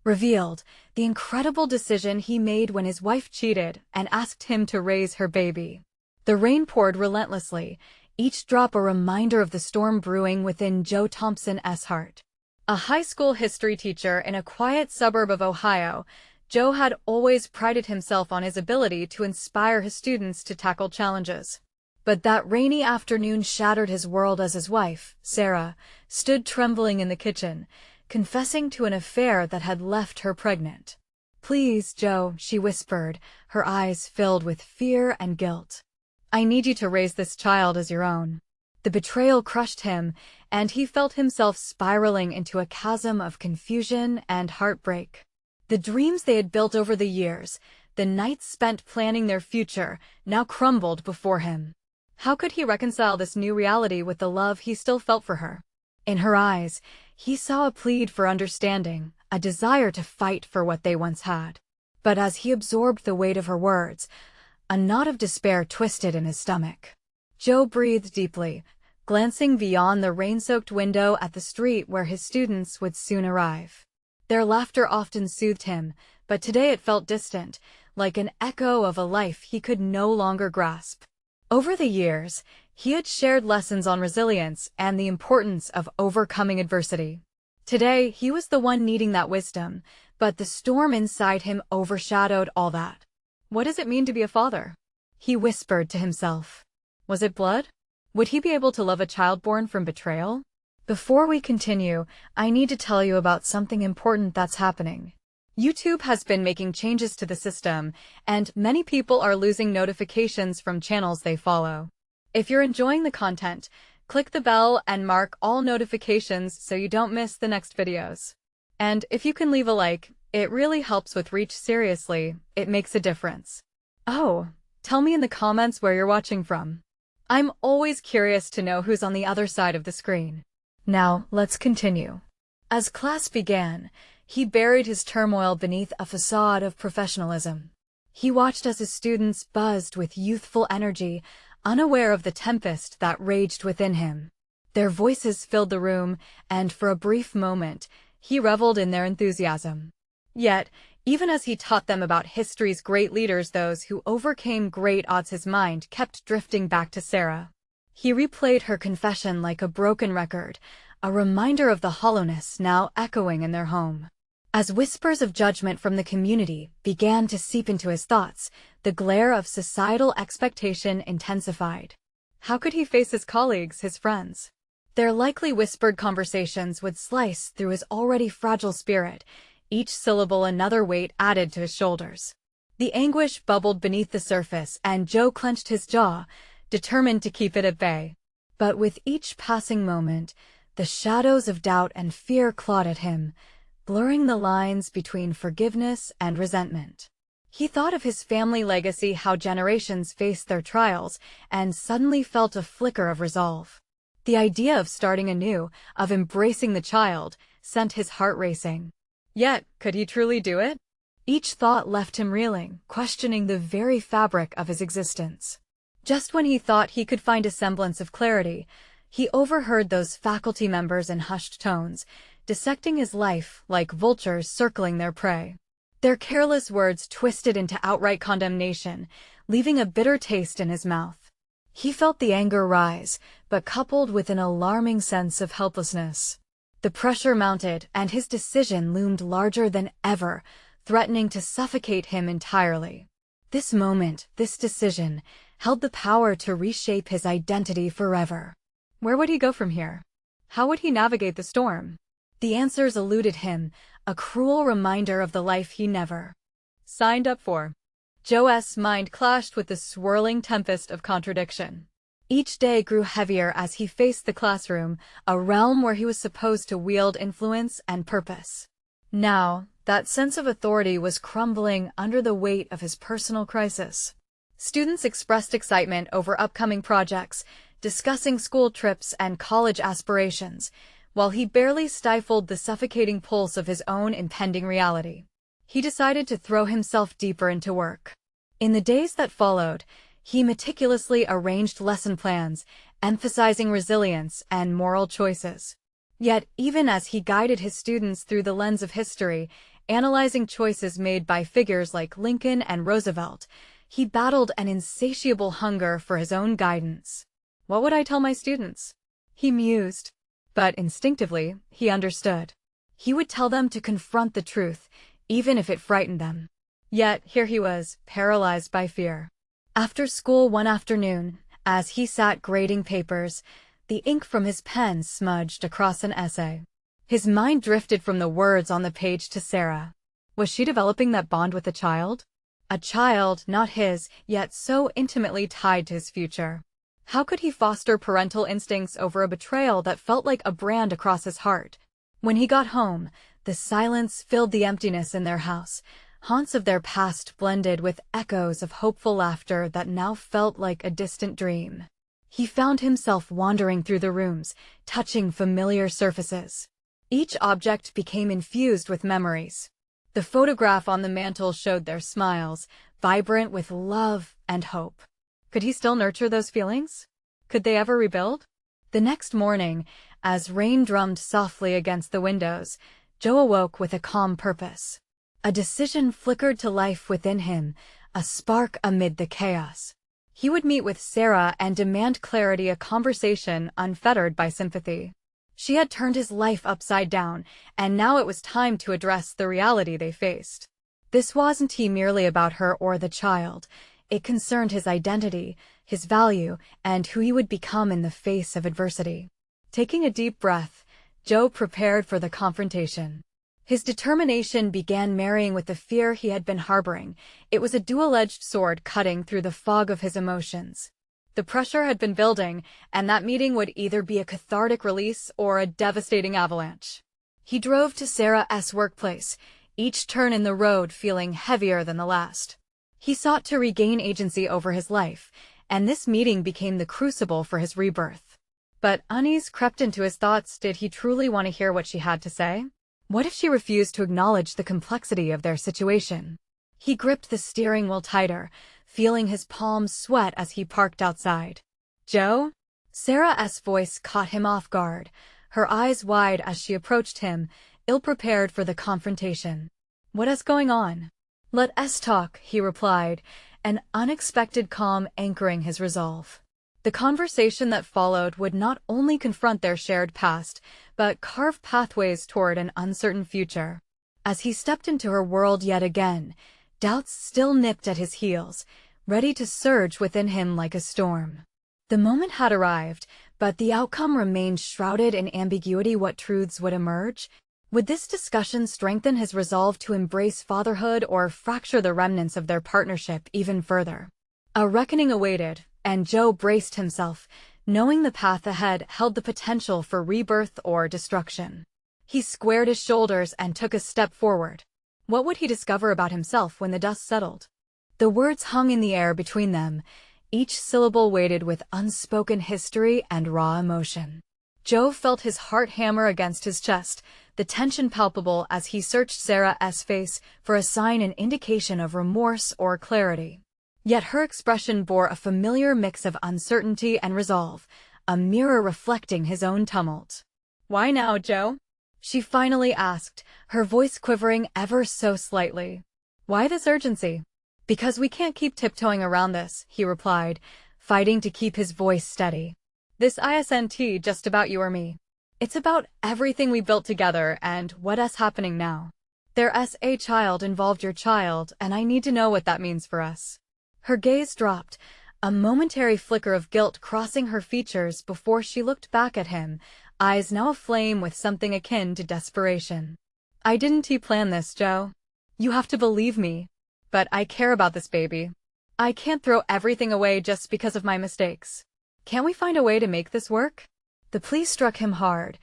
revealed the incredible decision he made when his wife cheated and asked him to raise her baby. The rain poured relentlessly, each drop a reminder of the storm brewing within Joe Thompson's heart. A high school history teacher in a quiet suburb of Ohio, Joe had always prided himself on his ability to inspire his students to tackle challenges. But that rainy afternoon shattered his world as his wife, Sarah, stood trembling in the kitchen, confessing to an affair that had left her pregnant. "Please, Joe," she whispered, her eyes filled with fear and guilt. "I need you to raise this child as your own." The betrayal crushed him, and he felt himself spiraling into a chasm of confusion and heartbreak. The dreams they had built over the years, the nights spent planning their future, now crumbled before him. How could he reconcile this new reality with the love he still felt for her? In her eyes, he saw a plead for understanding, a desire to fight for what they once had. But as he absorbed the weight of her words, a knot of despair twisted in his stomach. Joe breathed deeply, glancing beyond the rain-soaked window at the street where his students would soon arrive. Their laughter often soothed him, but today it felt distant, like an echo of a life he could no longer grasp. Over the years, he had shared lessons on resilience and the importance of overcoming adversity. Today, he was the one needing that wisdom, but the storm inside him overshadowed all that. "What does it mean to be a father?" he whispered to himself. Was it blood? Would he be able to love a child born from betrayal? Before we continue, I need to tell you about something important that's happening. YouTube has been making changes to the system, and many people are losing notifications from channels they follow. If you're enjoying the content, click the bell and mark all notifications so you don't miss the next videos. And if you can leave a like, it really helps with reach. Seriously, it makes a difference. Oh, tell me in the comments where you're watching from. I'm always curious to know who's on the other side of the screen. Now, let's continue. As class began, he buried his turmoil beneath a facade of professionalism. He watched as his students buzzed with youthful energy, unaware of the tempest that raged within him. Their voices filled the room, and for a brief moment, he reveled in their enthusiasm. Yet, even as he taught them about history's great leaders, those who overcame great odds, his mind kept drifting back to Sarah. He replayed her confession like a broken record, a reminder of the hollowness now echoing in their home. As whispers of judgment from the community began to seep into his thoughts, the glare of societal expectation intensified. How could he face his colleagues, his friends? Their likely whispered conversations would slice through his already fragile spirit, each syllable another weight added to his shoulders. The anguish bubbled beneath the surface, and Joe clenched his jaw, determined to keep it at bay. But with each passing moment, the shadows of doubt and fear clawed at him, blurring the lines between forgiveness and resentment. He thought of his family legacy, how generations faced their trials, and suddenly felt a flicker of resolve. The idea of starting anew, of embracing the child, sent his heart racing. Yet, could he truly do it? Each thought left him reeling, questioning the very fabric of his existence. Just when he thought he could find a semblance of clarity, he overheard those faculty members in hushed tones, dissecting his life like vultures circling their prey. Their careless words twisted into outright condemnation, leaving a bitter taste in his mouth. He felt the anger rise, but coupled with an alarming sense of helplessness. The pressure mounted, and his decision loomed larger than ever, threatening to suffocate him entirely. This moment, this decision, held the power to reshape his identity forever. Where would he go from here? How would he navigate the storm? The answers eluded him, a cruel reminder of the life he never signed up for. Joe's mind clashed with the swirling tempest of contradiction. Each day grew heavier as he faced the classroom, a realm where he was supposed to wield influence and purpose. Now, that sense of authority was crumbling under the weight of his personal crisis. Students expressed excitement over upcoming projects, discussing school trips and college aspirations, while he barely stifled the suffocating pulse of his own impending reality. He decided to throw himself deeper into work. In the days that followed, he meticulously arranged lesson plans, emphasizing resilience and moral choices. Yet, even as he guided his students through the lens of history, Analyzing choices made by figures like Lincoln and Roosevelt, he battled an insatiable hunger for his own guidance. What would I tell my students? He mused. But instinctively, he understood. He would tell them to confront the truth, even if it frightened them. Yet here he was, paralyzed by fear. After school one afternoon, as he sat grading papers, the ink from his pen smudged across an essay. His mind drifted from the words on the page to Sarah. Was she developing that bond with a child? A child, not his, yet so intimately tied to his future. How could he foster parental instincts over a betrayal that felt like a brand across his heart? When he got home, the silence filled the emptiness in their house. Haunts of their past blended with echoes of hopeful laughter that now felt like a distant dream. He found himself wandering through the rooms, touching familiar surfaces. Each object became infused with memories. The photograph on the mantel showed their smiles, vibrant with love and hope. Could he still nurture those feelings? Could they ever rebuild? The next morning, as rain drummed softly against the windows, Joe awoke with a calm purpose. A decision flickered to life within him, a spark amid the chaos. He would meet with Sarah and demand clarity, a conversation unfettered by sympathy. She had turned his life upside down, and now it was time to address the reality they faced. This wasn't merely about her or the child. It concerned his identity, his value, and who he would become in the face of adversity. Taking a deep breath, Joe prepared for the confrontation. His determination began marrying with the fear he had been harboring. It was a dual-edged sword cutting through the fog of his emotions. The pressure had been building, and that meeting would either be a cathartic release or a devastating avalanche. He drove to Sarah's workplace, each turn in the road feeling heavier than the last. He sought to regain agency over his life, and this meeting became the crucible for his rebirth. But unease crept into his thoughts. Did he truly want to hear what she had to say? What if she refused to acknowledge the complexity of their situation? He gripped the steering wheel tighter, feeling his palms sweat as he parked outside. "Joe?" Sarah's voice caught him off guard, her eyes wide as she approached him, ill-prepared for the confrontation. "What is going on?" "Let us talk," he replied, an unexpected calm anchoring his resolve. The conversation that followed would not only confront their shared past, but carve pathways toward an uncertain future. As he stepped into her world yet again, doubts still nipped at his heels, ready to surge within him like a storm. The moment had arrived, but the outcome remained shrouded in ambiguity. What truths would emerge? Would this discussion strengthen his resolve to embrace fatherhood or fracture the remnants of their partnership even further? A reckoning awaited, and Joe braced himself, knowing the path ahead held the potential for rebirth or destruction. He squared his shoulders and took a step forward. What would he discover about himself when the dust settled? The words hung in the air between them, each syllable weighted with unspoken history and raw emotion. Joe felt his heart hammer against his chest, the tension palpable as he searched Sarah's face for a sign, an indication of remorse or clarity. Yet her expression bore a familiar mix of uncertainty and resolve, a mirror reflecting his own tumult. "Why now, Joe?" she finally asked, her voice quivering ever so slightly. "Why this urgency?" "Because we can't keep tiptoeing around this," he replied, fighting to keep his voice steady. "This isn't just about you or me. It's about everything we built together and what's happening now. There's a child involved, your child, and I need to know what that means for us." Her gaze dropped, a momentary flicker of guilt crossing her features before she looked back at him, eyes now aflame with something akin to desperation. "I didn't plan this, Joe. You have to believe me. But I care about this baby. I can't throw everything away just because of my mistakes. Can't we find a way to make this work?" The plea struck him hard,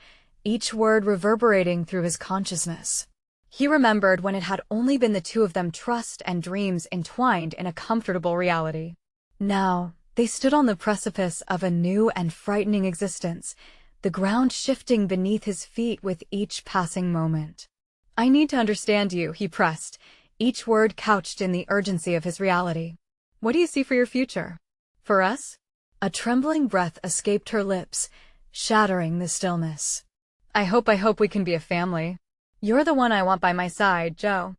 each word reverberating through his consciousness. He remembered when it had only been the two of them, trust and dreams entwined in a comfortable reality. Now, they stood on the precipice of a new and frightening existence, the ground shifting beneath his feet with each passing moment. "I need to understand you," he pressed, each word couched in the urgency of his reality. "What do you see for your future? For us?" A trembling breath escaped her lips, shattering the stillness. I hope we can be a family." You're the one I want by my side, Joe.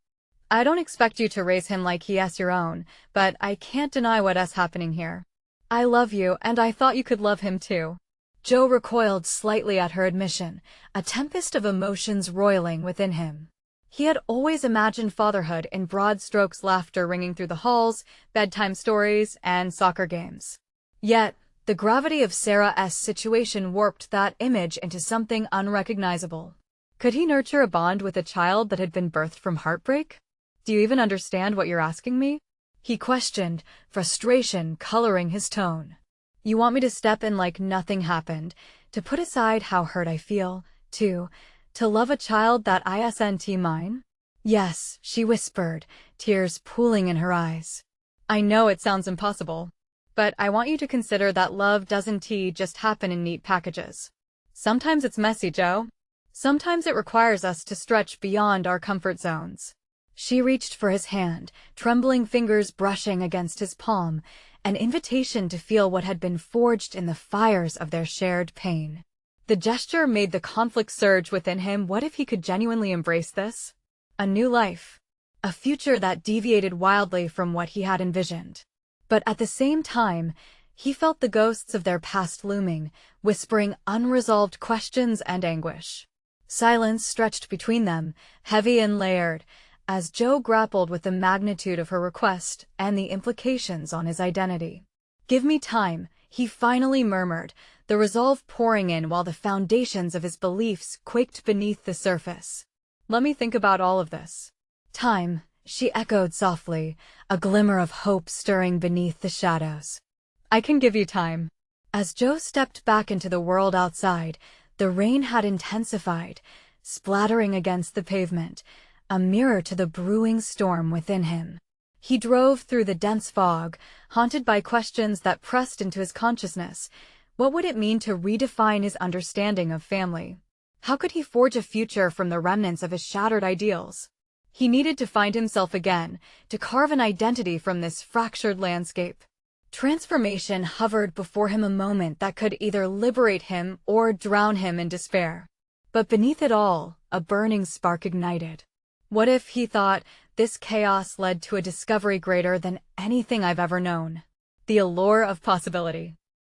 I don't expect you to raise him like he's your own, but I can't deny what's happening here. I love you, and I thought you could love him too. Joe recoiled slightly at her admission, a tempest of emotions roiling within him. He had always imagined fatherhood in broad strokes, laughter ringing through the halls, bedtime stories, and soccer games. Yet, the gravity of Sarah's situation warped that image into something unrecognizable. Could he nurture a bond with a child that had been birthed from heartbreak? Do you even understand what you're asking me? He questioned, frustration coloring his tone. You want me to step in like nothing happened, to put aside how hurt I feel, to love a child that isn't mine? Yes, she whispered, tears pooling in her eyes. I know it sounds impossible, but I want you to consider that love doesn't just happen in neat packages. Sometimes it's messy, Joe. Sometimes it requires us to stretch beyond our comfort zones. She reached for his hand, trembling fingers brushing against his palm, an invitation to feel what had been forged in the fires of their shared pain. The gesture made the conflict surge within him. What if he could genuinely embrace this? A new life. A future that deviated wildly from what he had envisioned. But at the same time, he felt the ghosts of their past looming, whispering unresolved questions and anguish. Silence stretched between them, heavy and layered, as Joe grappled with the magnitude of her request and the implications on his identity. Give me time, he finally murmured, the resolve pouring in while the foundations of his beliefs quaked beneath the surface. Let me think about all of this. Time, she echoed softly, a glimmer of hope stirring beneath the shadows. I can give you time. As Joe stepped back into the world outside, the rain had intensified, splattering against the pavement, a mirror to the brewing storm within him. He drove through the dense fog, haunted by questions that pressed into his consciousness. What would it mean to redefine his understanding of family? How could he forge a future from the remnants of his shattered ideals? He needed to find himself again, to carve an identity from this fractured landscape. Transformation hovered before him, a moment that could either liberate him or drown him in despair. But beneath it all, a burning spark ignited. What if, he thought, this chaos led to a discovery greater than anything I've ever known? The allure of possibility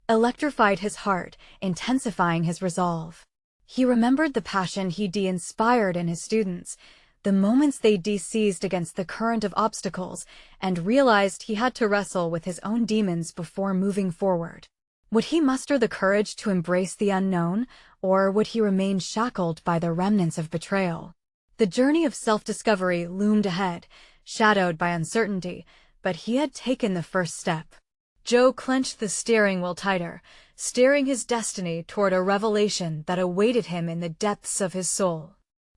electrified his heart, intensifying his resolve. He remembered the passion he'd inspired in his students, the moments they'd seized against the current of obstacles, and realized he had to wrestle with his own demons before moving forward. Would he muster the courage to embrace the unknown, or would he remain shackled by the remnants of betrayal? The journey of self-discovery loomed ahead, shadowed by uncertainty, but he had taken the first step. Joe clenched the steering wheel tighter, steering his destiny toward a revelation that awaited him in the depths of his soul.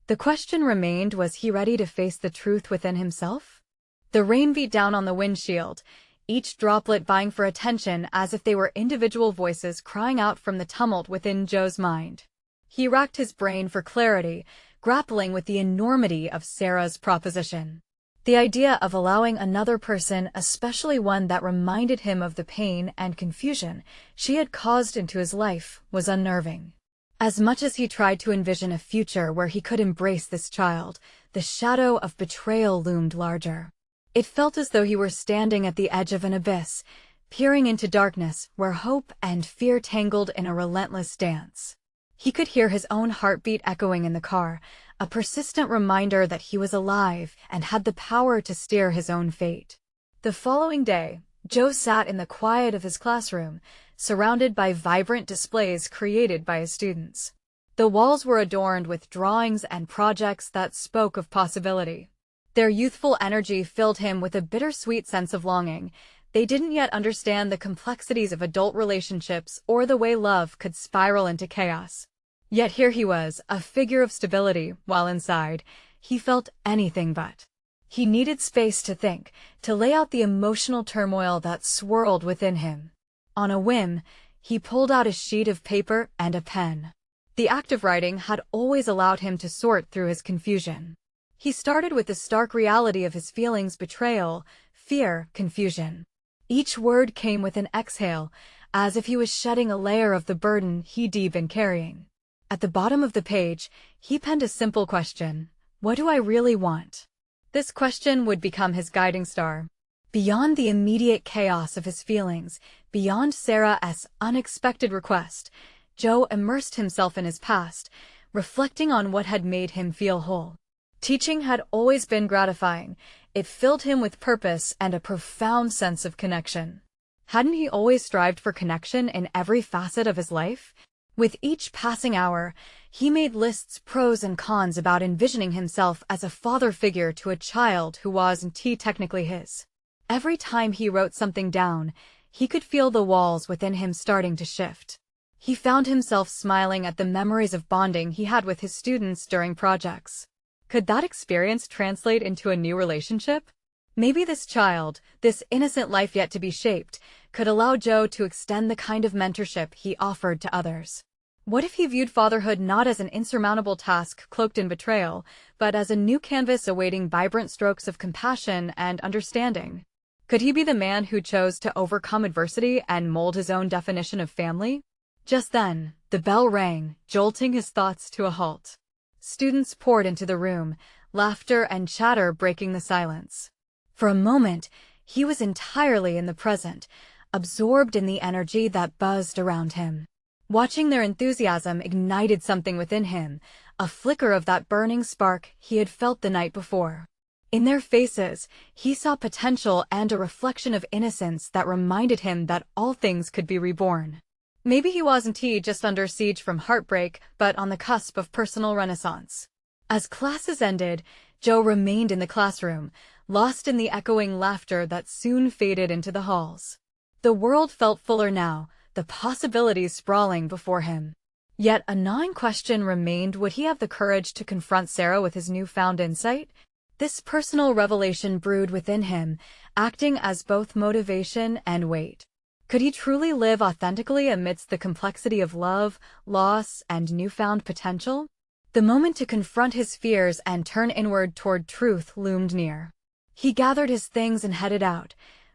The question remained, was he ready to face the truth within himself? The rain beat down on the windshield, each droplet vying for attention as if they were individual voices crying out from the tumult within Joe's mind. He racked his brain for clarity, grappling with the enormity of Sarah's proposition. The idea of allowing another person, especially one that reminded him of the pain and confusion she had caused into his life, was unnerving. As much as he tried to envision a future where he could embrace this child, the shadow of betrayal loomed larger. It felt as though he were standing at the edge of an abyss, peering into darkness where hope and fear tangled in a relentless dance. He could hear his own heartbeat echoing in the car, a persistent reminder that he was alive and had the power to steer his own fate. The following day, Joe sat in the quiet of his classroom, surrounded by vibrant displays created by his students. The walls were adorned with drawings and projects that spoke of possibility. Their youthful energy filled him with a bittersweet sense of longing. They didn't yet understand the complexities of adult relationships or the way love could spiral into chaos. Yet here he was, a figure of stability, while inside, he felt anything but. He needed space to think, to lay out the emotional turmoil that swirled within him. On a whim, he pulled out a sheet of paper and a pen. The act of writing had always allowed him to sort through his confusion. He started with the stark reality of his feelings: betrayal, fear, confusion. Each word came with an exhale, as if he was shedding a layer of the burden he'd been carrying. At the bottom of the page, he penned a simple question: What do I really want? This question would become his guiding star. Beyond the immediate chaos of his feelings, beyond Sarah's unexpected request, Joe immersed himself in his past, reflecting on what had made him feel whole. Teaching had always been gratifying. It filled him with purpose and a profound sense of connection. Hadn't he always strived for connection in every facet of his life? With each passing hour, he made lists pros and cons about envisioning himself as a father figure to a child who wasn't technically his. Every time he wrote something down, he could feel the walls within him starting to shift. He found himself smiling at the memories of bonding he had with his students during projects. Could that experience translate into a new relationship? Maybe this child, this innocent life yet to be shaped, could allow Joe to extend the kind of mentorship he offered to others. What if he viewed fatherhood not as an insurmountable task cloaked in betrayal, but as a new canvas awaiting vibrant strokes of compassion and understanding? Could he be the man who chose to overcome adversity and mold his own definition of family? Just then, the bell rang, jolting his thoughts to a halt. Students poured into the room, laughter and chatter breaking the silence. For a moment, he was entirely in the present, absorbed in the energy that buzzed around him. Watching their enthusiasm ignited something within him, a flicker of that burning spark he had felt the night before. In their faces, he saw potential and a reflection of innocence that reminded him that all things could be reborn. Maybe he wasn't just under siege from heartbreak, but on the cusp of personal renaissance. As classes ended, Joe remained in the classroom, lost in the echoing laughter that soon faded into the halls. The world felt fuller now, the possibilities sprawling before him. Yet a gnawing question remained: would he have the courage to confront Sarah with his newfound insight? This personal revelation brewed within him, acting as both motivation and weight. Could he truly live authentically amidst the complexity of love, loss, and newfound potential? The moment to confront his fears and turn inward toward truth loomed near. He gathered his things and headed out,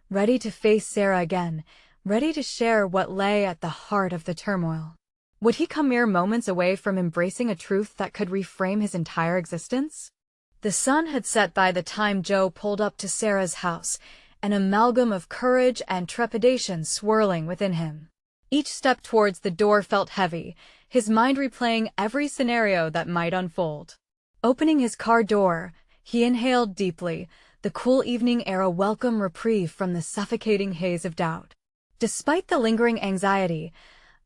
ready to face Sarah again, ready to share what lay at the heart of the turmoil. Would he come mere moments away from embracing a truth that could reframe his entire existence? The sun had set by the time Joe pulled up to Sarah's house, an amalgam of courage and trepidation swirling within him. Each step towards the door felt heavy, his mind replaying every scenario that might unfold. Opening his car door, he inhaled deeply, the cool evening air a welcome reprieve from the suffocating haze of doubt. Despite the lingering anxiety,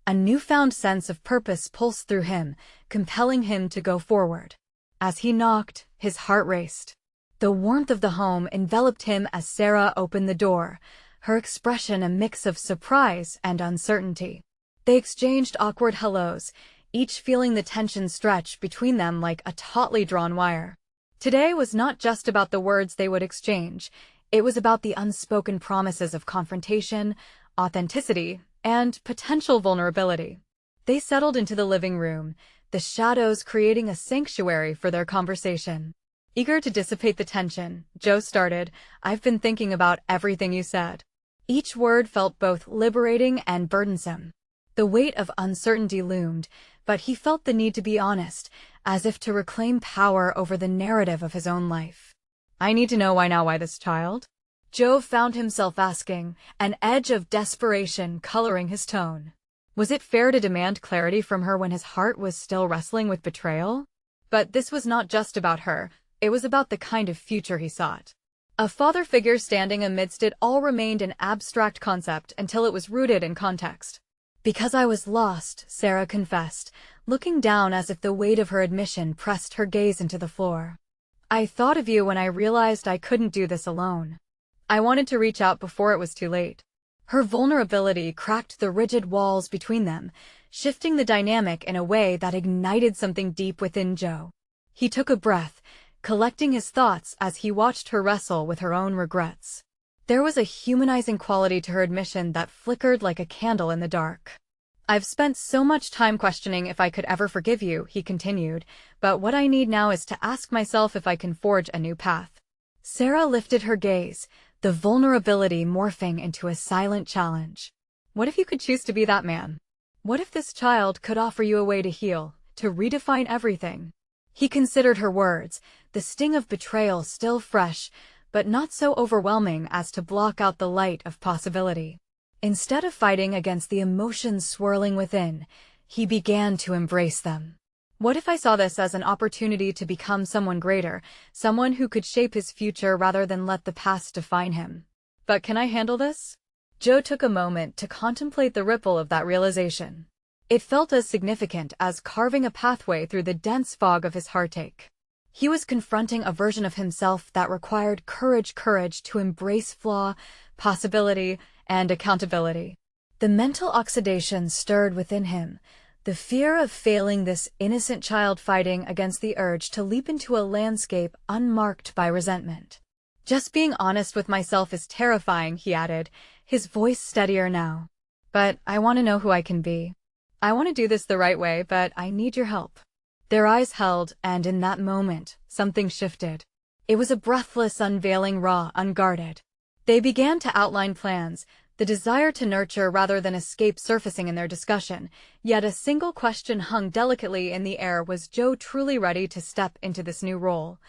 a newfound sense of purpose pulsed through him, compelling him to go forward. As he knocked, his heart raced. The warmth of the home enveloped him as Sarah opened the door, her expression a mix of surprise and uncertainty. They exchanged awkward hellos, each feeling the tension stretch between them like a tautly drawn wire. Today was not just about the words they would exchange, it was about the unspoken promises of confrontation, authenticity, and potential vulnerability. They settled into the living room, the shadows creating a sanctuary for their conversation. Eager to dissipate the tension, Joe started, "I've been thinking about everything you said." Each word felt both liberating and burdensome. The weight of uncertainty loomed, but he felt the need to be honest, as if to reclaim power over the narrative of his own life. "I need to know why this child?" Joe found himself asking, an edge of desperation coloring his tone. Was it fair to demand clarity from her when his heart was still wrestling with betrayal? But this was not just about her, it was about the kind of future he sought. A father figure standing amidst it all remained an abstract concept until it was rooted in context. "Because I was lost," Sarah confessed, looking down as if the weight of her admission pressed her gaze into the floor. "I thought of you when I realized I couldn't do this alone. I wanted to reach out before it was too late." Her vulnerability cracked the rigid walls between them, shifting the dynamic in a way that ignited something deep within Joe. He took a breath, collecting his thoughts as he watched her wrestle with her own regrets. There was a humanizing quality to her admission that flickered like a candle in the dark. "I've spent so much time questioning if I could ever forgive you," he continued, "but what I need now is to ask myself if I can forge a new path." Sarah lifted her gaze, the vulnerability morphing into a silent challenge. "What if you could choose to be that man? What if this child could offer you a way to heal, to redefine everything?" He considered her words, the sting of betrayal still fresh, but not so overwhelming as to block out the light of possibility. Instead of fighting against the emotions swirling within, he began to embrace them. What if I saw this as an opportunity to become someone greater, someone who could shape his future rather than let the past define him? But can I handle this? Joe took a moment to contemplate the ripple of that realization. It felt as significant as carving a pathway through the dense fog of his heartache. He was confronting a version of himself that required courage to embrace flaw, possibility, and accountability. The mental oxidation stirred within him, the fear of failing this innocent child fighting against the urge to leap into a landscape unmarked by resentment. Just being honest with myself is terrifying, he added, his voice steadier now. But I want to know who I can be. I want to do this the right way, but I need your help. Their eyes held, and in that moment, something shifted. It was a breathless unveiling, raw, unguarded. They began to outline plans, the desire to nurture rather than escape surfacing in their discussion, yet a single question hung delicately in the air: was Joe truly ready to step into this new role?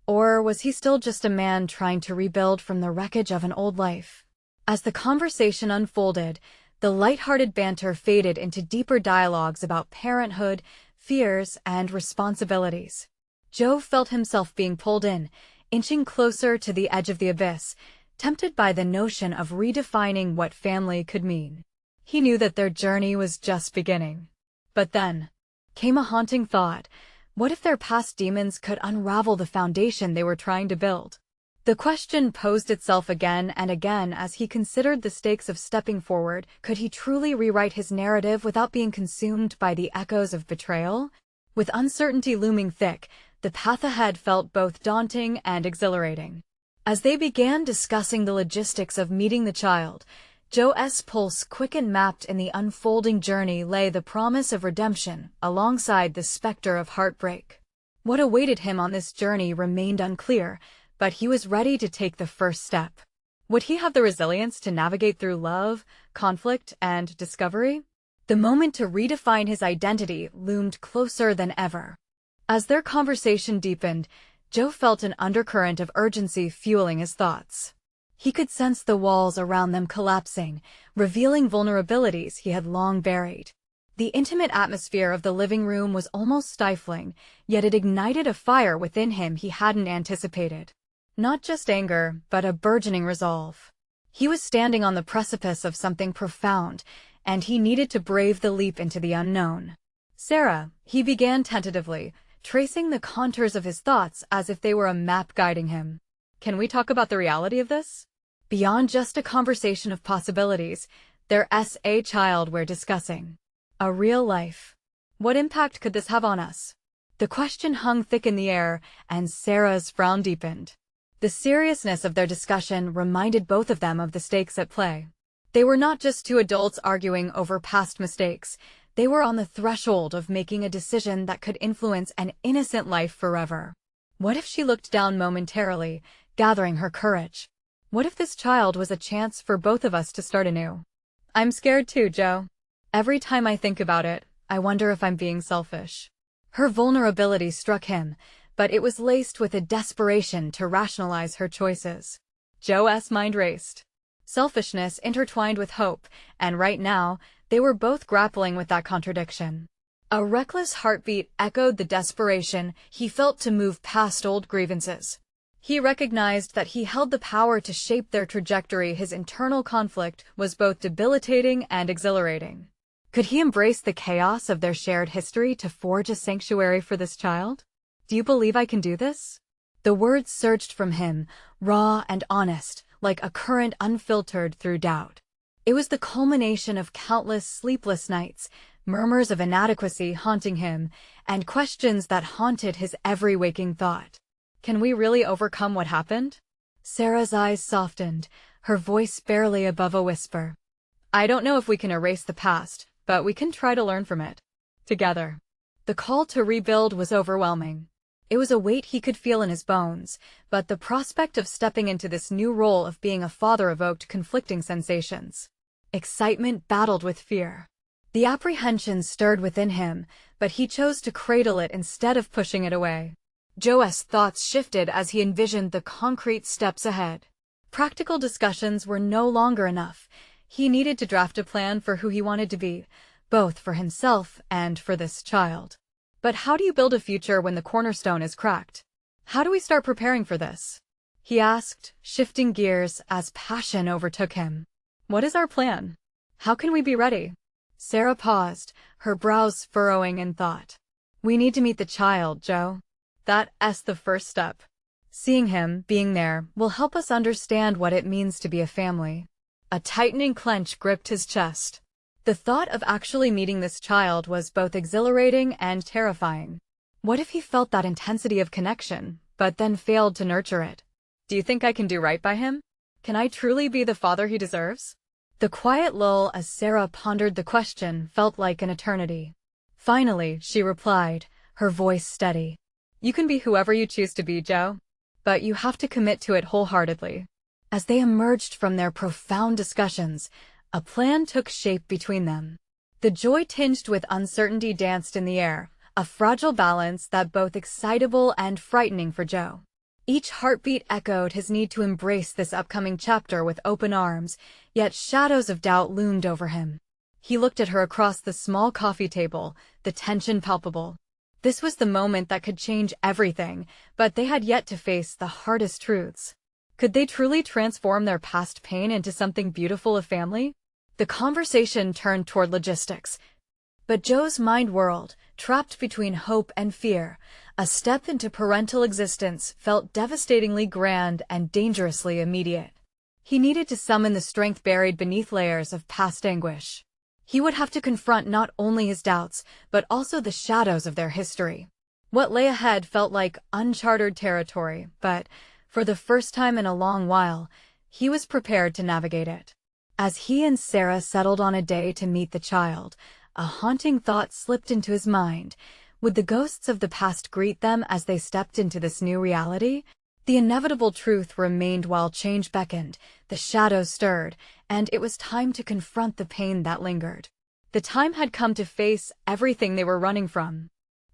Or was he still just a man trying to rebuild from the wreckage of an old life? As the conversation unfolded, the lighthearted banter faded into deeper dialogues about parenthood, fears, and responsibilities. Joe felt himself being pulled in, inching closer to the edge of the abyss, tempted by the notion of redefining what family could mean. He knew that their journey was just beginning. But then came a haunting thought. What if their past demons could unravel the foundation they were trying to build? The question posed itself again and again as he considered the stakes of stepping forward. Could he truly rewrite his narrative without being consumed by the echoes of betrayal? With uncertainty looming thick, the path ahead felt both daunting and exhilarating. As they began discussing the logistics of meeting the child, Joe's pulse quickened. Mapped in the unfolding journey lay the promise of redemption, alongside the specter of heartbreak. What awaited him on this journey remained unclear, but he was ready to take the first step. Would he have the resilience to navigate through love, conflict, and discovery? The moment to redefine his identity loomed closer than ever. As their conversation deepened, Joe felt an undercurrent of urgency fueling his thoughts. He could sense the walls around them collapsing, revealing vulnerabilities he had long buried. The intimate atmosphere of the living room was almost stifling, yet it ignited a fire within him he hadn't anticipated. Not just anger, but a burgeoning resolve. He was standing on the precipice of something profound, and he needed to brave the leap into the unknown. Sarah, he began tentatively, tracing the contours of his thoughts as if they were a map guiding him. Can we talk about the reality of this? Beyond just a conversation of possibilities, there's a child we're discussing. A real life. What impact could this have on us? The question hung thick in the air, and Sarah's frown deepened. The seriousness of their discussion reminded both of them of the stakes at play. They were not just two adults arguing over past mistakes. They were on the threshold of making a decision that could influence an innocent life forever. What if she looked down momentarily, gathering her courage? What if this child was a chance for both of us to start anew? I'm scared too, Joe. Every time I think about it, I wonder if I'm being selfish. Her vulnerability struck him, but it was laced with a desperation to rationalize her choices. Joe's mind raced. Selfishness intertwined with hope, and right now, they were both grappling with that contradiction. A reckless heartbeat echoed the desperation he felt to move past old grievances. He recognized that he held the power to shape their trajectory. His internal conflict was both debilitating and exhilarating. Could he embrace the chaos of their shared history to forge a sanctuary for this child? Do you believe I can do this? The words surged from him, raw and honest, like a current unfiltered through doubt. It was the culmination of countless sleepless nights, murmurs of inadequacy haunting him, and questions that haunted his every waking thought. Can we really overcome what happened? Sarah's eyes softened, her voice barely above a whisper. I don't know if we can erase the past, but we can try to learn from it. Together. The call to rebuild was overwhelming. It was a weight he could feel in his bones, but the prospect of stepping into this new role of being a father evoked conflicting sensations. Excitement battled with fear. The apprehension stirred within him, but he chose to cradle it instead of pushing it away. Joe's thoughts shifted as he envisioned the concrete steps ahead. Practical discussions were no longer enough. He needed to draft a plan for who he wanted to be, both for himself and for this child. But how do you build a future when the cornerstone is cracked? How do we start preparing for this? He asked, shifting gears as passion overtook him. What is our plan? How can we be ready? Sarah paused, her brows furrowing in thought. We need to meet the child, Joe. That's the first step. Seeing him, being there, will help us understand what it means to be a family. A tightening clench gripped his chest. The thought of actually meeting this child was both exhilarating and terrifying. What if he felt that intensity of connection, but then failed to nurture it? Do you think I can do right by him? Can I truly be the father he deserves? The quiet lull as Sarah pondered the question felt like an eternity. Finally, she replied, her voice steady. You can be whoever you choose to be, Joe. But you have to commit to it wholeheartedly. As they emerged from their profound discussions, a plan took shape between them. The joy tinged with uncertainty danced in the air, a fragile balance that both excitable and frightening for Joe. Each heartbeat echoed his need to embrace this upcoming chapter with open arms, yet shadows of doubt loomed over him. He looked at her across the small coffee table, the tension palpable. This was the moment that could change everything, but they had yet to face the hardest truths. Could they truly transform their past pain into something beautiful, a family? The conversation turned toward logistics. But Joe's mind whirled, trapped between hope and fear. A step into parental existence felt devastatingly grand and dangerously immediate. He needed to summon the strength buried beneath layers of past anguish. He would have to confront not only his doubts, but also the shadows of their history. What lay ahead felt like uncharted territory, but, for the first time in a long while, he was prepared to navigate it. As he and Sarah settled on a day to meet the child, a haunting thought slipped into his mind. Would the ghosts of the past greet them as they stepped into this new reality? The inevitable truth remained while change beckoned, the shadows stirred, and it was time to confront the pain that lingered. The time had come to face everything they were running from.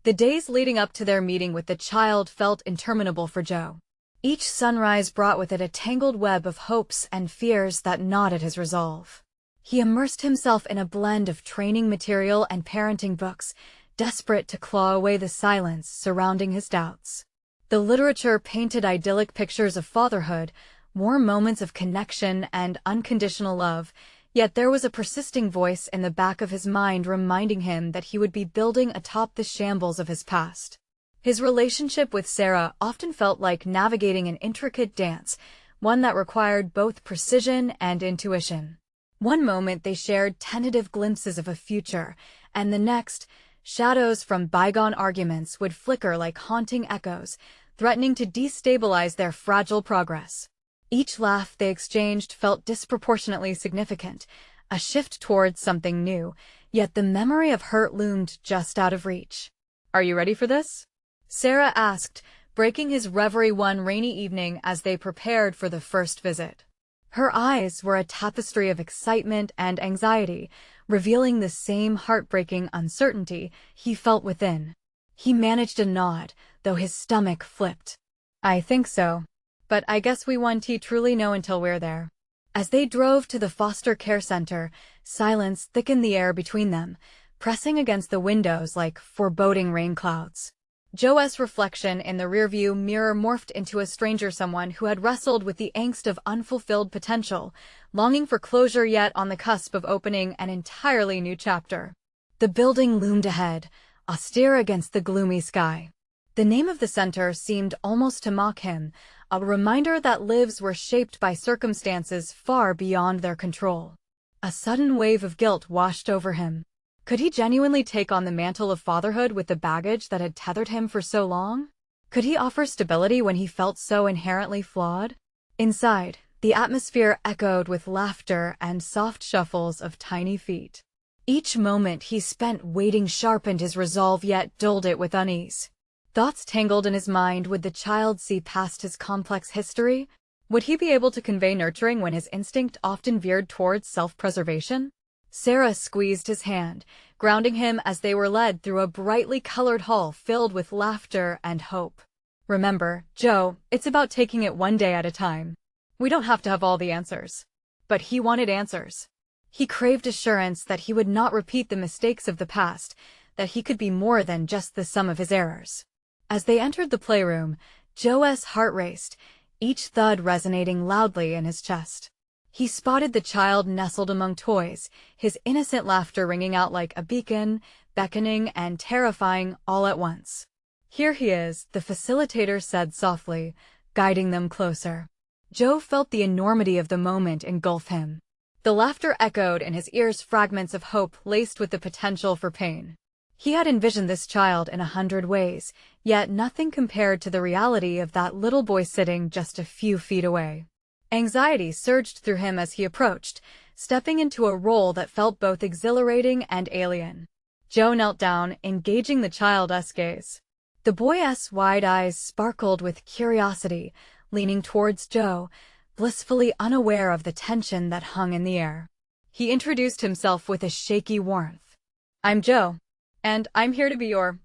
The days leading up to their meeting with the child felt interminable for Joe. Each sunrise brought with it a tangled web of hopes and fears that gnawed at his resolve. He immersed himself in a blend of training material and parenting books, desperate to claw away the silence surrounding his doubts. The literature painted idyllic pictures of fatherhood, warm moments of connection and unconditional love, yet there was a persisting voice in the back of his mind reminding him that he would be building atop the shambles of his past. His relationship with Sarah often felt like navigating an intricate dance, one that required both precision and intuition. One moment they shared tentative glimpses of a future, and the next, shadows from bygone arguments would flicker like haunting echoes, threatening to destabilize their fragile progress. Each laugh they exchanged felt disproportionately significant, a shift towards something new, yet the memory of hurt loomed just out of reach. Are you ready for this? Sarah asked, breaking his reverie one rainy evening as they prepared for the first visit. Her eyes were a tapestry of excitement and anxiety, revealing the same heartbreaking uncertainty he felt within. He managed a nod, though his stomach flipped. I think so. But I guess we won't truly know until we're there. As they drove to the foster care center, silence thickened the air between them, pressing against the windows like foreboding rain clouds. Joe's reflection in the rearview mirror morphed into a stranger, someone who had wrestled with the angst of unfulfilled potential, longing for closure yet on the cusp of opening an entirely new chapter. The building loomed ahead, austere against the gloomy sky. The name of the center seemed almost to mock him, a reminder that lives were shaped by circumstances far beyond their control. A sudden wave of guilt washed over him. Could he genuinely take on the mantle of fatherhood with the baggage that had tethered him for so long? Could he offer stability when he felt so inherently flawed? Inside, the atmosphere echoed with laughter and soft shuffles of tiny feet. Each moment he spent waiting sharpened his resolve yet dulled it with unease. Thoughts tangled in his mind. Would the child see past his complex history? Would he be able to convey nurturing when his instinct often veered towards self-preservation? Sarah squeezed his hand, grounding him as they were led through a brightly colored hall filled with laughter and hope. Remember, Joe, it's about taking it one day at a time. We don't have to have all the answers. But he wanted answers. He craved assurance that he would not repeat the mistakes of the past, that he could be more than just the sum of his errors. As they entered the playroom, Joe's heart raced, each thud resonating loudly in his chest. He spotted the child nestled among toys, his innocent laughter ringing out like a beacon, beckoning and terrifying all at once. "Here he is," the facilitator said softly, guiding them closer. Joe felt the enormity of the moment engulf him. The laughter echoed in his ears, fragments of hope laced with the potential for pain. He had envisioned this child in 100 ways, yet nothing compared to the reality of that little boy sitting just a few feet away. Anxiety surged through him as he approached, stepping into a role that felt both exhilarating and alien. Joe knelt down, engaging the child's gaze. The boy's wide eyes sparkled with curiosity, leaning towards Joe, blissfully unaware of the tension that hung in the air. He introduced himself with a shaky warmth. "I'm Joe, and I'm here to be your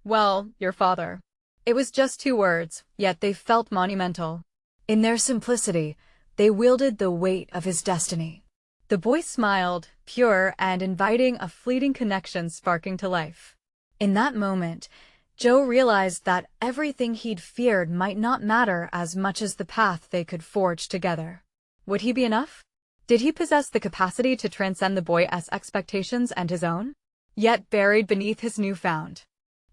father." It was just 2 words, yet they felt monumental. In their simplicity, they wielded the weight of his destiny. The boy smiled, pure and inviting, a fleeting connection sparking to life. In that moment, Joe realized that everything he'd feared might not matter as much as the path they could forge together. Would he be enough? Did he possess the capacity to transcend the boy's expectations and his own? Yet buried beneath his newfound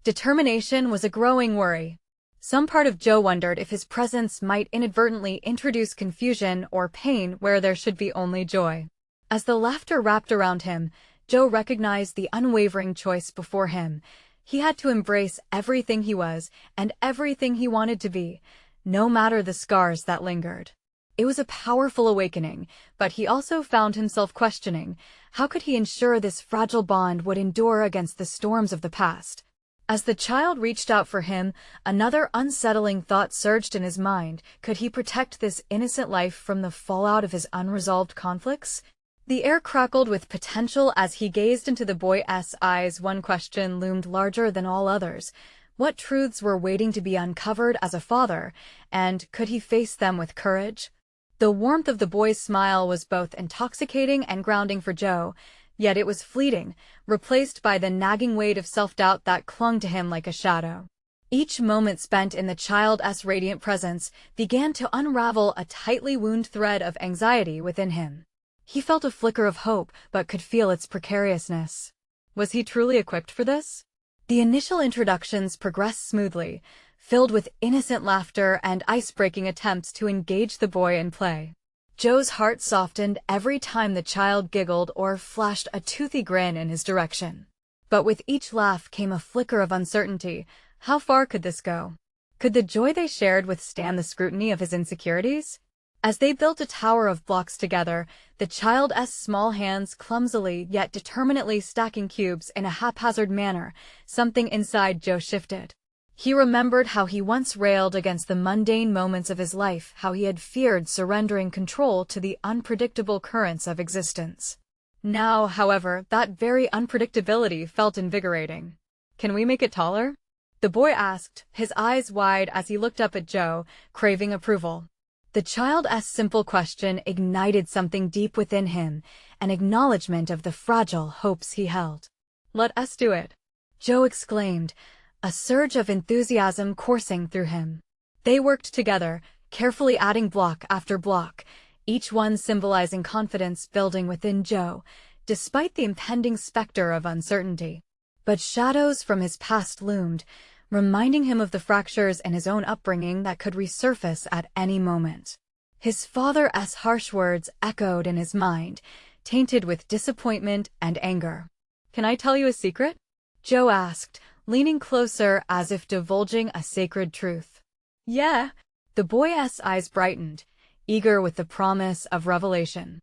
determination was a growing worry. Some part of Joe wondered if his presence might inadvertently introduce confusion or pain where there should be only joy. As the laughter wrapped around him, Joe recognized the unwavering choice before him. He had to embrace everything he was and everything he wanted to be, no matter the scars that lingered. It was a powerful awakening, but he also found himself questioning, how could he ensure this fragile bond would endure against the storms of the past? As the child reached out for him, another unsettling thought surged in his mind. Could he protect this innocent life from the fallout of his unresolved conflicts? The air crackled with potential as he gazed into the boy's eyes. One question loomed larger than all others. What truths were waiting to be uncovered as a father, and could he face them with courage? The warmth of the boy's smile was both intoxicating and grounding for Joe, yet it was fleeting, replaced by the nagging weight of self-doubt that clung to him like a shadow. Each moment spent in the child's radiant presence began to unravel a tightly wound thread of anxiety within him. He felt a flicker of hope, but could feel its precariousness. Was he truly equipped for this? The initial introductions progressed smoothly, filled with innocent laughter and ice-breaking attempts to engage the boy in play. Joe's heart softened every time the child giggled or flashed a toothy grin in his direction. But with each laugh came a flicker of uncertainty. How far could this go? Could the joy they shared withstand the scrutiny of his insecurities? As they built a tower of blocks together, the child's small hands clumsily yet determinately stacking cubes in a haphazard manner, something inside Joe shifted. He remembered how he once railed against the mundane moments of his life, how he had feared surrendering control to the unpredictable currents of existence. Now, however, that very unpredictability felt invigorating. "Can we make it taller?" the boy asked, his eyes wide as he looked up at Joe, craving approval. The child's simple question ignited something deep within him, an acknowledgement of the fragile hopes he held. "Let us do it," Joe exclaimed, a surge of enthusiasm coursing through him. They worked together, carefully adding block after block, each one symbolizing confidence building within Joe, despite the impending specter of uncertainty. But shadows from his past loomed, reminding him of the fractures in his own upbringing that could resurface at any moment. His father's harsh words echoed in his mind, tainted with disappointment and anger. "Can I tell you a secret?" Joe asked, leaning closer as if divulging a sacred truth. "Yeah." The boy's eyes brightened, eager with the promise of revelation.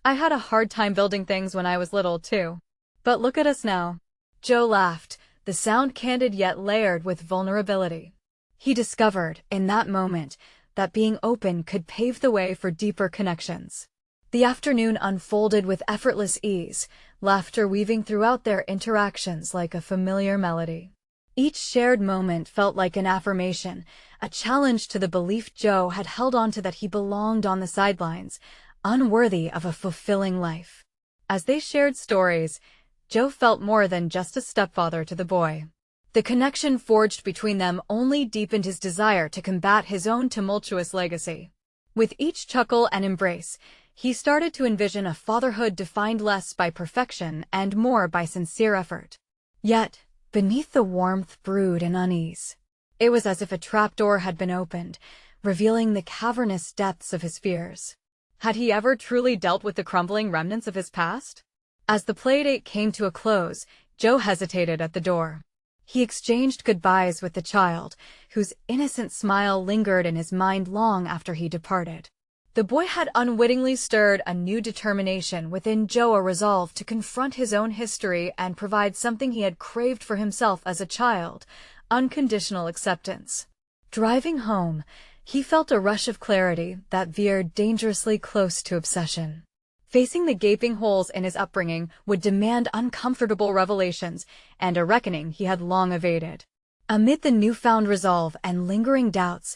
"I had a hard time building things when I was little, too. But look at us now." Joe laughed, the sound candid yet layered with vulnerability. He discovered, in that moment, that being open could pave the way for deeper connections. The afternoon unfolded with effortless ease, laughter weaving throughout their interactions like a familiar melody. Each shared moment felt like an affirmation, a challenge to the belief Joe had held onto that he belonged on the sidelines, unworthy of a fulfilling life. As they shared stories, Joe felt more than just a stepfather to the boy. The connection forged between them only deepened his desire to combat his own tumultuous legacy. With each chuckle and embrace, he started to envision a fatherhood defined less by perfection and more by sincere effort. Yet, beneath the warmth brewed an unease. It was as if a trapdoor had been opened, revealing the cavernous depths of his fears. Had he ever truly dealt with the crumbling remnants of his past? As the playdate came to a close, Joe hesitated at the door. He exchanged goodbyes with the child, whose innocent smile lingered in his mind long after he departed. The boy had unwittingly stirred a new determination within Joe, a resolve to confront his own history and provide something he had craved for himself as a child: unconditional acceptance. Driving home, he felt a rush of clarity that veered dangerously close to obsession. Facing the gaping holes in his upbringing would demand uncomfortable revelations and a reckoning he had long evaded. Amid the newfound resolve and lingering doubts,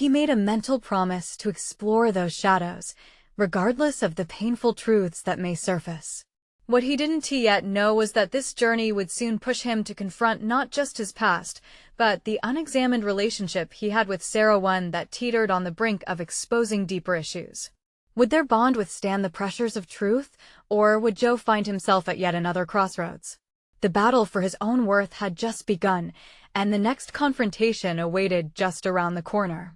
he made a mental promise to explore those shadows, regardless of the painful truths that may surface. What he didn't yet know was that this journey would soon push him to confront not just his past, but the unexamined relationship he had with Sarah, one that teetered on the brink of exposing deeper issues. Would their bond withstand the pressures of truth, or would Joe find himself at yet another crossroads? The battle for his own worth had just begun, and the next confrontation awaited just around the corner.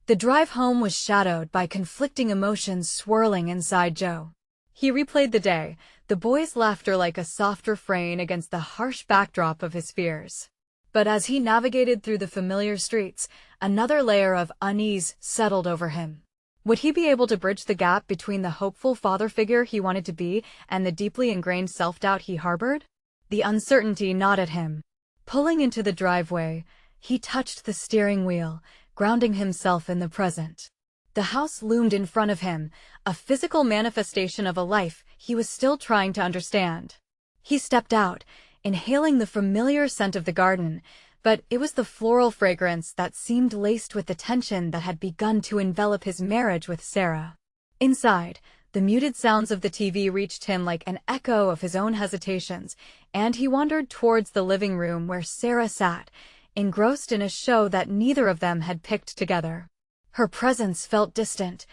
The drive home was shadowed by conflicting emotions swirling inside Joe. He replayed the day, the boy's laughter like a soft refrain against the harsh backdrop of his fears. But as he navigated through the familiar streets, another layer of unease settled over him. Would he be able to bridge the gap between the hopeful father figure he wanted to be and the deeply ingrained self-doubt he harbored? The uncertainty gnawed at him. Pulling into the driveway, he touched the steering wheel, grounding himself in the present. The house loomed in front of him, a physical manifestation of a life he was still trying to understand. He stepped out, inhaling the familiar scent of the garden, but it was the floral fragrance that seemed laced with the tension that had begun to envelop his marriage with Sarah. Inside, the muted sounds of the TV reached him like an echo of his own hesitations, and he wandered towards the living room where Sarah sat, engrossed in a show that neither of them had picked together. Her presence felt distant,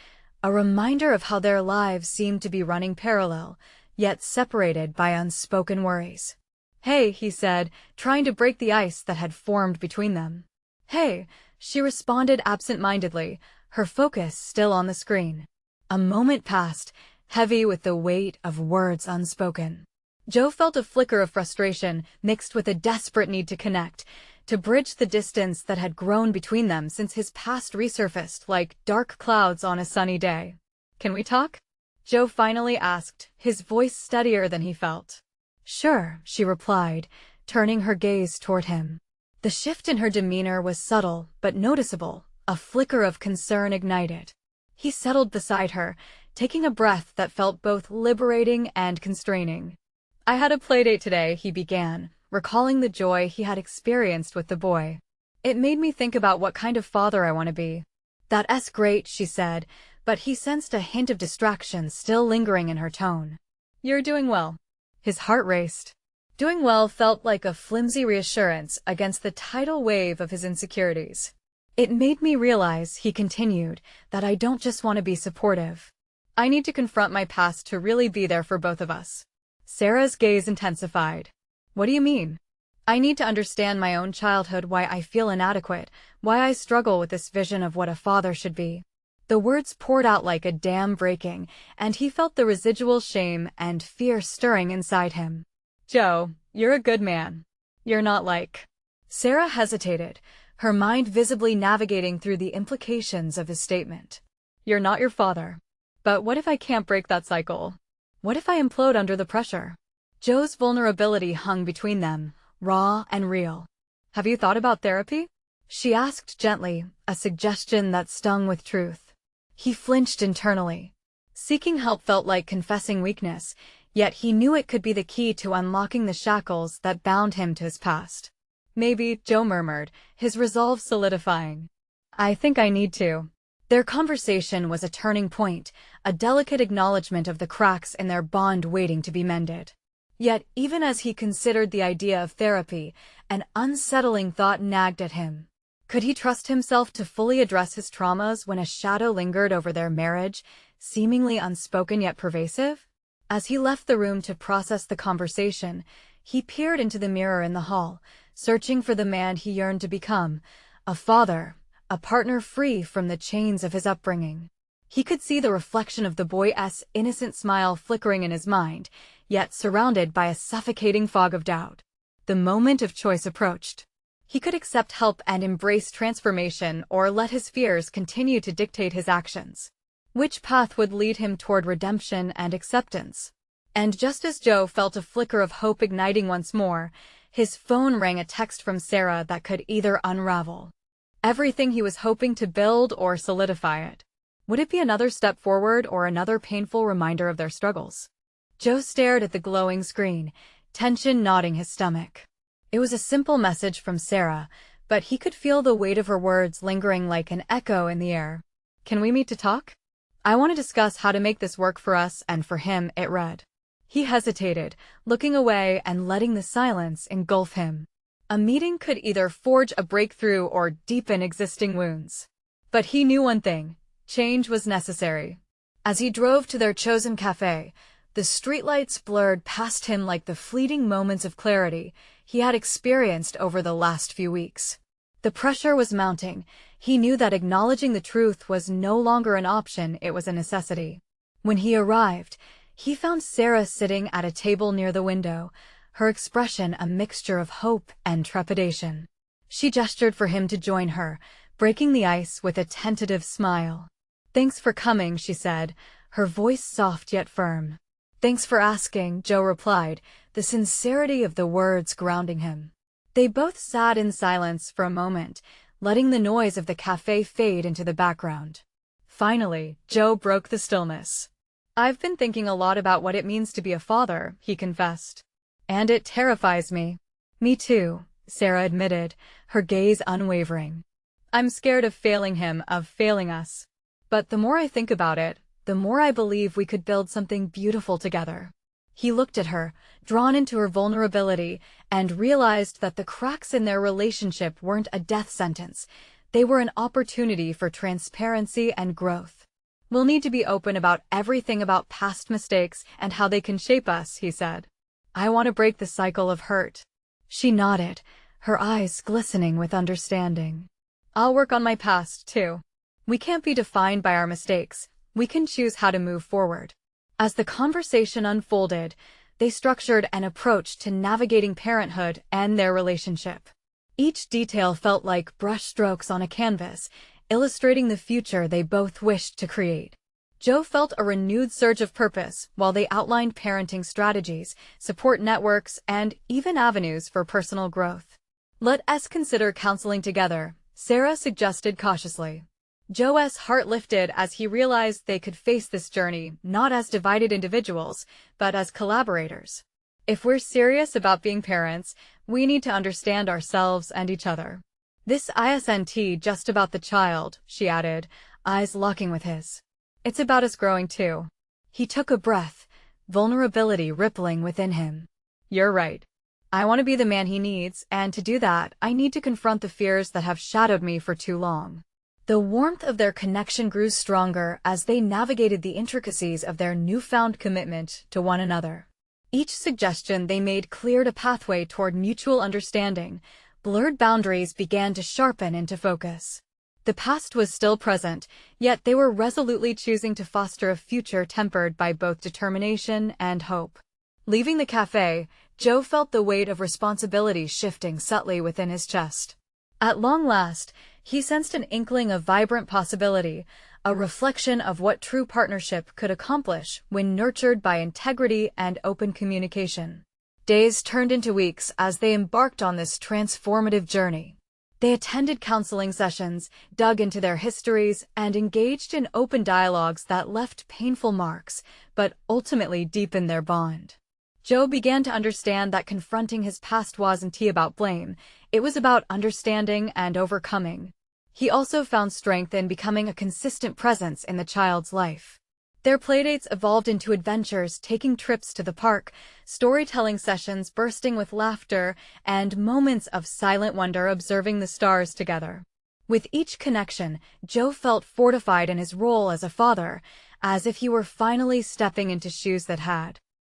a reminder of how their lives seemed to be running parallel, yet separated by unspoken worries. "Hey," he said, trying to break the ice that had formed between them. "Hey," she responded absent-mindedly, her focus still on the screen. A moment passed, heavy with the weight of words unspoken. Joe felt a flicker of frustration mixed with a desperate need to connect, to bridge the distance that had grown between them since his past resurfaced like dark clouds on a sunny day. "Can we talk?" Joe finally asked, his voice steadier than he felt. "Sure," she replied, turning her gaze toward him. The shift in her demeanor was subtle but noticeable, a flicker of concern ignited. He settled beside her, taking a breath that felt both liberating and constraining. "I had a playdate today," he began, recalling the joy he had experienced with the boy. "It made me think about what kind of father I want to be." "That's great," she said, but he sensed a hint of distraction still lingering in her tone. "You're doing well." His heart raced. Doing well felt like a flimsy reassurance against the tidal wave of his insecurities. "It made me realize," he continued, "that I don't just want to be supportive. I need to confront my past to really be there for both of us." Sarah's gaze intensified. "What do you mean?" "I need to understand my own childhood, why I feel inadequate, why I struggle with this vision of what a father should be." The words poured out like a dam breaking, and he felt the residual shame and fear stirring inside him. "Joe, you're a good man. You're not like—" Sarah hesitated, her mind visibly navigating through the implications of his statement. "You're not your father. But what if I can't break that cycle? What if I implode under the pressure?" Joe's vulnerability hung between them, raw and real. "Have you thought about therapy?" she asked gently, a suggestion that stung with truth. He flinched internally. Seeking help felt like confessing weakness, yet he knew it could be the key to unlocking the shackles that bound him to his past. Maybe, Joe murmured, his resolve solidifying. I think I need to. Their conversation was a turning point, a delicate acknowledgement of the cracks in their bond waiting to be mended. Yet, even as he considered the idea of therapy, an unsettling thought nagged at him. Could he trust himself to fully address his traumas when a shadow lingered over their marriage, seemingly unspoken yet pervasive? As he left the room to process the conversation, he peered into the mirror in the hall, searching for the man he yearned to become, a father, a partner free from the chains of his upbringing. He could see the reflection of the boy's innocent smile flickering in his mind, yet surrounded by a suffocating fog of doubt. The moment of choice approached. He could accept help and embrace transformation, or let his fears continue to dictate his actions. Which path would lead him toward redemption and acceptance? And just as Joe felt a flicker of hope igniting once more, his phone rang, a text from Sarah that could either unravel everything he was hoping to build or solidify it. Would it be another step forward or another painful reminder of their struggles? Joe stared at the glowing screen, tension knotting his stomach. It was a simple message from Sarah, but he could feel the weight of her words lingering like an echo in the air. Can we meet to talk? I want to discuss how to make this work for us and for him, it read. He hesitated, looking away and letting the silence engulf him. A meeting could either forge a breakthrough or deepen existing wounds. But he knew one thing: change was necessary. As he drove to their chosen cafe, the streetlights blurred past him like the fleeting moments of clarity he had experienced over the last few weeks. The pressure was mounting. He knew that acknowledging the truth was no longer an option, it was a necessity. When he arrived, he found Sarah sitting at a table near the window, her expression a mixture of hope and trepidation. She gestured for him to join her, breaking the ice with a tentative smile. "Thanks for coming," she said, her voice soft yet firm. "Thanks for asking," Joe replied, the sincerity of the words grounding him. They both sat in silence for a moment, letting the noise of the cafe fade into the background. Finally, Joe broke the stillness. "I've been thinking a lot about what it means to be a father," he confessed. "And it terrifies me." "Me too," Sarah admitted, her gaze unwavering. "I'm scared of failing him, of failing us. But the more I think about it, the more I believe we could build something beautiful together." He looked at her, drawn into her vulnerability, and realized that the cracks in their relationship weren't a death sentence. They were an opportunity for transparency and growth. "We'll need to be open about everything, about past mistakes and how they can shape us," he said. "I want to break the cycle of hurt." She nodded, her eyes glistening with understanding. "I'll work on my past, too. We can't be defined by our mistakes. We can choose how to move forward." As the conversation unfolded, they structured an approach to navigating parenthood and their relationship. Each detail felt like brushstrokes on a canvas, illustrating the future they both wished to create. Joe felt a renewed surge of purpose while they outlined parenting strategies, support networks, and even avenues for personal growth. "Let us consider counseling together," Sarah suggested cautiously. Joe's heart lifted as he realized they could face this journey not as divided individuals, but as collaborators. "If we're serious about being parents, we need to understand ourselves and each other. This isn't just about the child," she added, eyes locking with his. "It's about us growing too." He took a breath, vulnerability rippling within him. "You're right. I want to be the man he needs, and to do that, I need to confront the fears that have shadowed me for too long." The warmth of their connection grew stronger as they navigated the intricacies of their newfound commitment to one another. Each suggestion they made cleared a pathway toward mutual understanding. Blurred boundaries began to sharpen into focus. The past was still present, yet they were resolutely choosing to foster a future tempered by both determination and hope. Leaving the cafe, Joe felt the weight of responsibility shifting subtly within his chest. At long last, he sensed an inkling of vibrant possibility, a reflection of what true partnership could accomplish when nurtured by integrity and open communication. Days turned into weeks as they embarked on this transformative journey. They attended counseling sessions, dug into their histories, and engaged in open dialogues that left painful marks, but ultimately deepened their bond. Joe began to understand that confronting his past wasn't about blame, It was about understanding and overcoming. He also found strength in becoming a consistent presence in the child's life. Their playdates evolved into adventures, taking trips to the park, storytelling sessions bursting with laughter, and moments of silent wonder observing the stars together. With each connection, Joe felt fortified in his role as a father, as if he were finally stepping into shoes that had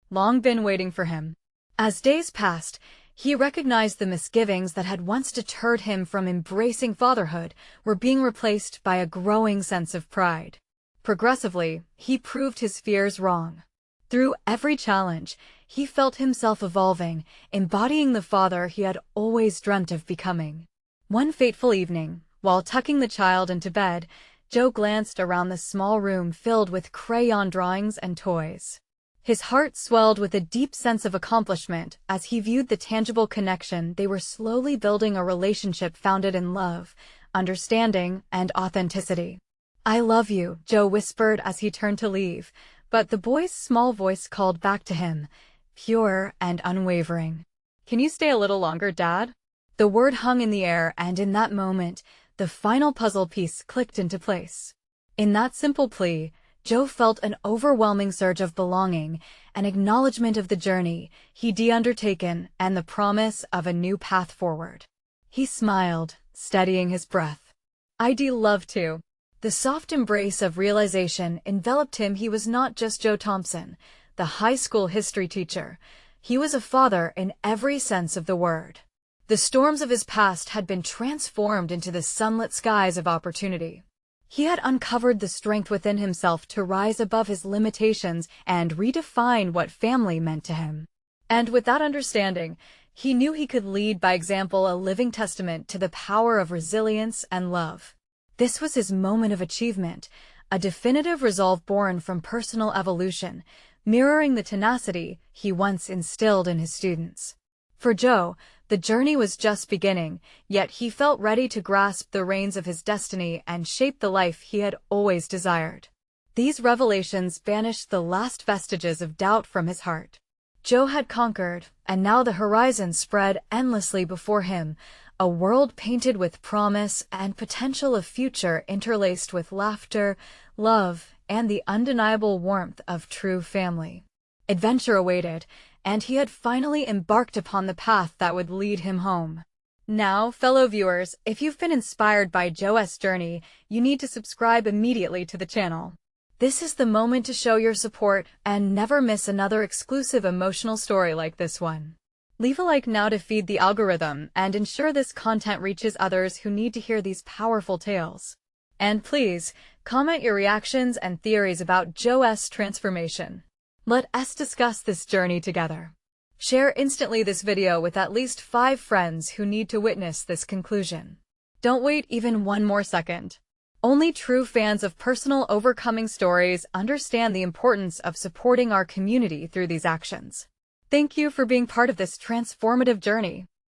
long been waiting for him. As days passed, he recognized the misgivings that had once deterred him from embracing fatherhood were being replaced by a growing sense of pride. Progressively, he proved his fears wrong. Through every challenge, he felt himself evolving, embodying the father he had always dreamt of becoming. One fateful evening, while tucking the child into bed, Joe glanced around the small room filled with crayon drawings and toys. His heart swelled with a deep sense of accomplishment as he viewed the tangible connection they were slowly building, a relationship founded in love, understanding, and authenticity. "I love you," Joe whispered as he turned to leave, but the boy's small voice called back to him, pure and unwavering. "Can you stay a little longer, Dad?" The word hung in the air, and in that moment, the final puzzle piece clicked into place. In that simple plea, Joe felt an overwhelming surge of belonging, an acknowledgement of the journey he'd undertaken, and the promise of a new path forward. He smiled, steadying his breath. "I'd love to." The soft embrace of realization enveloped him. He was not just Joe Thompson, the high school history teacher. He was a father in every sense of the word. The storms of his past had been transformed into the sunlit skies of opportunity. He had uncovered the strength within himself to rise above his limitations and redefine what family meant to him. And with that understanding, he knew he could lead by example, a living testament to the power of resilience and love. This was his moment of achievement, a definitive resolve born from personal evolution, mirroring the tenacity he once instilled in his students. For Joe, the journey was just beginning, yet he felt ready to grasp the reins of his destiny and shape the life he had always desired. These revelations banished the last vestiges of doubt from his heart. Joe had conquered, and now the horizon spread endlessly before him, a world painted with promise and potential, a future interlaced with laughter, love, and the undeniable warmth of true family. Adventure awaited, and he had finally embarked upon the path that would lead him home. Now, fellow viewers, if you've been inspired by Joe's journey, you need to subscribe immediately to the channel. This is the moment to show your support and never miss another exclusive emotional story like this one. Leave a like now to feed the algorithm and ensure this content reaches others who need to hear these powerful tales. And please, comment your reactions and theories about Joe's transformation. Let us discuss this journey together. Share instantly this video with at least 5 friends who need to witness this conclusion. Don't wait even one more second. Only true fans of personal overcoming stories understand the importance of supporting our community through these actions. Thank you for being part of this transformative journey.